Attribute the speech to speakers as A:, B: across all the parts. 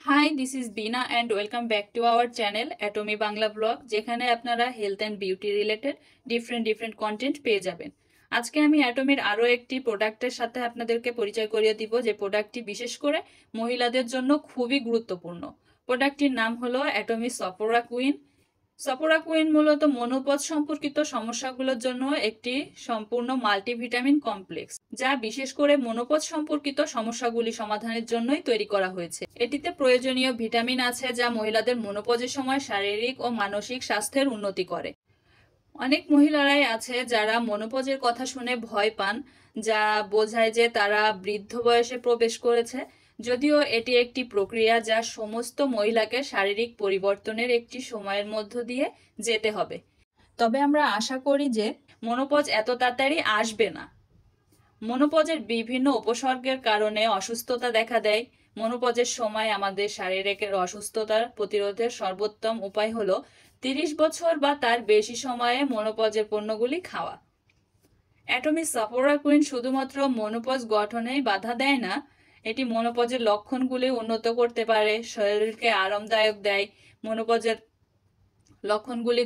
A: Hi, this is Bina and welcome back to our channel Atomy Bangla Blog যেখানে আপনারা health and beauty related different content পেয়ে যাবেন। আজকে আমি অ্যাটমির আরো একটি প্রোডাক্টের সাথে আপনাদেরকে পরিচয় করিয়ে দিব যে প্রোডাক্টটি বিশেষ করে মহিলাদের জন্য খুবই গুরুত্বপূর্ণ। প্রোডাক্টটির নাম হলো অ্যাটমি সফোরা কুইন। সফোরা কুইন মূলত মনোপথ সম্পর্কিত সমস্যাগুলোর জন্য একটি সম্পূর্ণ মাল্টিভিটামিন কমপ্লেক্স, যা বিশেষ করে মনোপথ সম্পর্কিত সমস্যাগুলি সমাধানের জন্যই তৈরি করা হয়েছে। এটিতে প্রয়োজনীয় ভিটামিন আছে যা মহিলাদের মনোপজের সময় শারীরিক ও মানসিক স্বাস্থ্যের উন্নতি করে। অনেক মহিলারাই আছে যারা মনোপজের কথা শুনে ভয় পান, যা বোঝায় যে তারা বৃদ্ধ বয়সে প্রবেশ করেছে। যদিও এটি একটি প্রক্রিয়া যা সমস্ত মহিলাকে শারীরিক পরিবর্তনের একটি সময়ের মধ্য দিয়ে যেতে হবে, তবে আমরা আশা করি যে মনোপজ এত তাড়াতাড়ি আসবে না। মনোপজের বিভিন্ন উপসর্গের কারণে অসুস্থতা দেখা দেয়। মনোপজের সময় আমাদের শারীরিক অসুস্থতার প্রতিরোধের সর্বোত্তম উপায় হলো 30 বছর বা তার বেশি সময়ে মনোপজের পণ্যগুলি খাওয়া। অ্যাটমি সফোরা কুইন শুধুমাত্র মনোপজ গঠনেই বাধা দেয় না, এটি মনোপজের লক্ষণগুলি উন্নত করতে পারে, শরীরকে আরামদায়ক দেয়। মনোপজের লক্ষণগুলি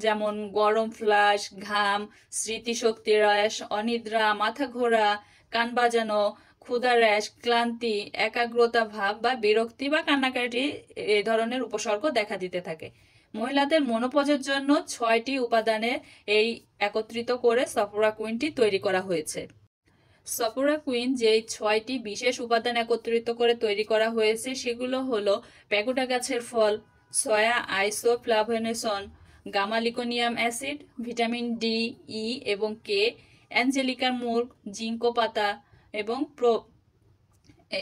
A: যেমন গরম ফ্লাশ, ঘাম, স্মৃতিশক্তি হ্রাস, অনিদ্রা, মাথা ঘোরা, কান বাজানো, ক্ষুধা হ্রাস, ক্লান্তি, একাগ্রতা ভাব বা বিরক্তি বা কান্নাকাটি এই ধরনের উপসর্গ দেখা দিতে থাকে। মহিলাদের মনোপজের জন্য 6টি উপাদানে এই একত্রিত করে সফোরা কুইনটি তৈরি করা হয়েছে। সফোরা কুইন যেই 6টি বিশেষ উপাদান একত্রিত করে তৈরি করা হয়েছে সেগুলো হলো প্যাগোডা গাছের ফল, সয়া আইসোফ্লাভোনেসন, গামালিকোনিয়াম অ্যাসিড, ভিটামিন ডি, ই এবং কে, অ্যাঞ্জেলিকার মূল, জিঙ্কো পাতা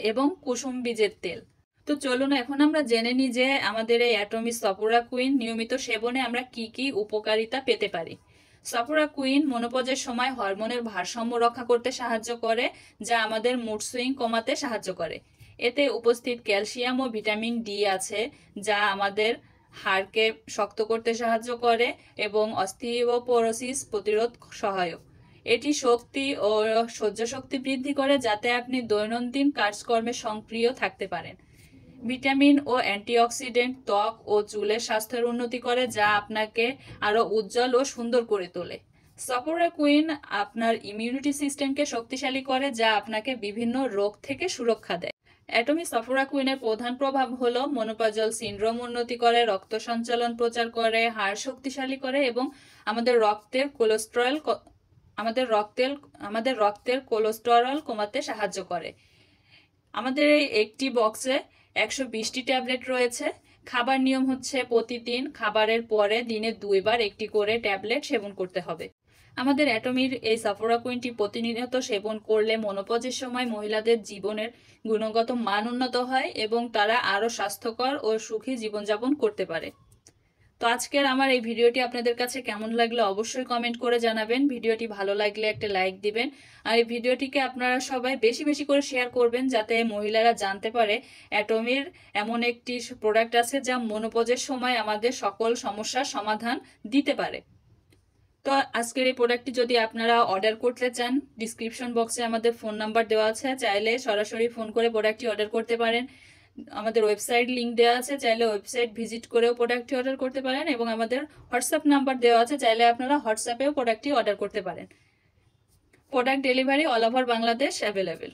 A: এবং কুসুম বীজের তেল। তো চলুন এখন আমরা জেনে নিই যে আমাদের এই অ্যাটমি সফোরা কুইন নিয়মিত সেবনে আমরা কি কি উপকারিতা পেতে পারি। সফোরা কুইন মনোপজের সময় হরমোনের ভারসাম্য রক্ষা করতে সাহায্য করে, যা আমাদের মুড সুইং কমাতে সাহায্য করে। এতে উপস্থিত ক্যালসিয়াম ও ভিটামিন ডি আছে, যা আমাদের হাড়কে শক্ত করতে সাহায্য করে এবং অস্টিওপোরোসিস প্রতিরোধ সহায়ক। এটি শক্তি ও সহ্য শক্তি বৃদ্ধি করে, যাতে আপনি দৈনন্দিন কাজকর্মে সক্রিয় থাকতে পারেন। ভিটামিন ও অ্যান্টিঅক্সিডেন্ট ত্বক ও চুলের স্বাস্থ্যের উন্নতি করে, যা আপনাকে আরো উজ্জ্বল ও সুন্দর করে তোলে। সফোরা কুইন আপনার ইমিউনিটি সিস্টেমকে শক্তিশালী করে, যা আপনাকে বিভিন্ন রোগ থেকে সুরক্ষা দেয়। অ্যাটমি সফোরা কুইনের প্রধান প্রভাব হলো মনোপজল সিনড্রোম উন্নতি করে, রক্ত সঞ্চালন প্রচার করে, হাড় শক্তিশালী করে এবং আমাদের রক্তের কোলেস্টেরল কমাতে সাহায্য করে। আমাদের এই একটি বক্সে 120টি ট্যাবলেট রয়েছে। খাবার নিয়ম হচ্ছে প্রতিদিন খাবারের পরে দিনে 2 বার একটি করে ট্যাবলেট সেবন করতে হবে। আমাদের অ্যাটমির এই সফোরা কুইনটি প্রতিনিয়ত সেবন করলে মনোপজের সময় মহিলাদের জীবনের গুণগত মান উন্নত হয় এবং তারা আরো স্বাস্থ্যকর ও সুখী জীবনযাপন করতে পারে। তো আজকের আমার এই ভিডিওটি আপনাদের কাছে কেমন লাগলো অবশ্যই কমেন্ট করে জানাবেন। ভিডিওটি ভালো লাগলে একটা লাইক দিবেন, আর এই ভিডিওটিকে আপনারা সবাই বেশি বেশি করে শেয়ার করবেন, যাতে মহিলারা জানতে পারে অ্যাটমির এমন একটি প্রোডাক্ট আছে যা মনোপজের সময় আমাদের সকল সমস্যার সমাধান দিতে পারে। তো আজকের এই প্রোডাক্টটি যদি আপনারা অর্ডার করতে চান, ডিসক্রিপশন বক্সে আমাদের ফোন নাম্বার দেওয়া আছে, চাইলে সরাসরি ফোন করে প্রোডাক্টটি অর্ডার করতে পারেন। আমাদের ওয়েবসাইট লিংক দেওয়া আছে, চাইলে ওয়েবসাইট ভিজিট করেও প্রোডাক্টটি অর্ডার করতে পারেন এবং আমাদের হোয়াটসঅ্যাপ নাম্বার দেওয়া আছে, চাইলে আপনারা হোয়াটসঅ্যাপেও প্রোডাক্টটি অর্ডার করতে পারেন। Product delivery all over Bangladesh available.